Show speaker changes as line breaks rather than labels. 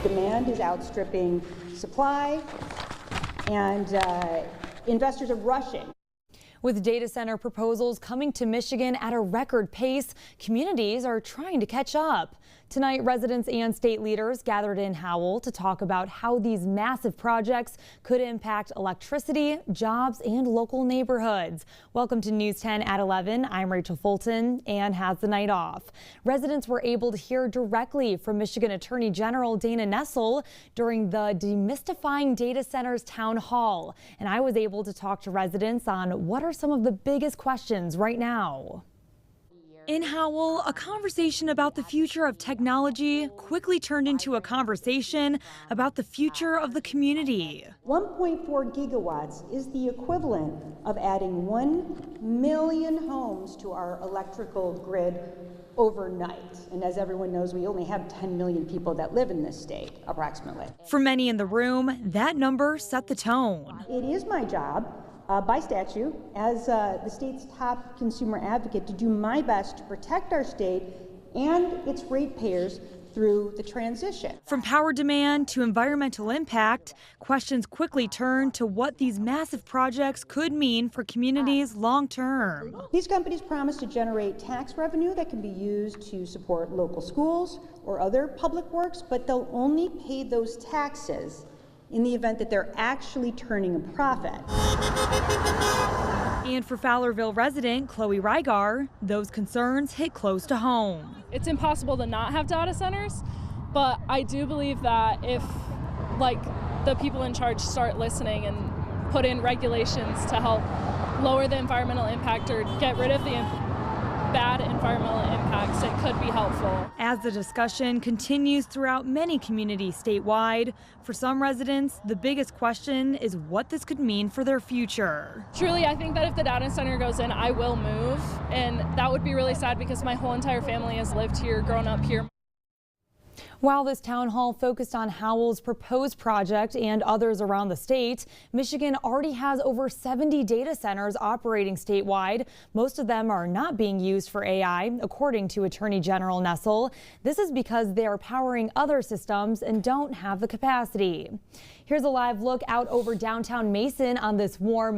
Demand is outstripping supply, and investors are rushing.
With data center proposals coming to Michigan at a record pace, communities are trying to catch up. Tonight, residents and state leaders gathered in Howell to talk about how these massive projects could impact electricity, jobs, and local neighborhoods. Welcome to News 10 at 11. I'm Rachel Fulton. Ann has the night off. Residents were able to hear directly from Michigan Attorney General Dana Nessel during the Demystifying Data Centers Town Hall. And I was able to talk to residents on what are some of the biggest questions right now. In Howell, a conversation about the future of technology quickly turned into a conversation about the future of the community.
1.4 gigawatts is the equivalent of adding 1 million homes to our electrical grid overnight. And as everyone knows, we only have 10 million people that live in this state, approximately.
For many in the room, that number set the tone.
It is my job by statute, as the state's top consumer advocate, to do my best to protect our state and its ratepayers through the transition.
From power demand to environmental impact, questions quickly turned to what these massive projects could mean for communities long term.
These companies promise to generate tax revenue that can be used to support local schools or other public works, but they'll only pay those taxes in the event that they're actually turning a profit.
And for Fowlerville resident Chloe Rygar, those concerns hit close to home.
It's impossible to not have data centers, but I do believe that if the people in charge start listening and put in regulations to help lower the environmental impact or get rid of the bad environmental impacts, it could be helpful.
As the discussion continues throughout many communities statewide, for some residents, the biggest question is what this could mean for their future.
Truly, I think that if the data center goes in, I will move, and that would be really sad because my whole entire family has lived here, grown up here.
While this town hall focused on Howell's proposed project and others around the state, Michigan already has over 70 data centers operating statewide. Most of them are not being used for AI, according to Attorney General Nessel. This is because they are powering other systems and don't have the capacity. Here's a live look out over downtown Mason on this warm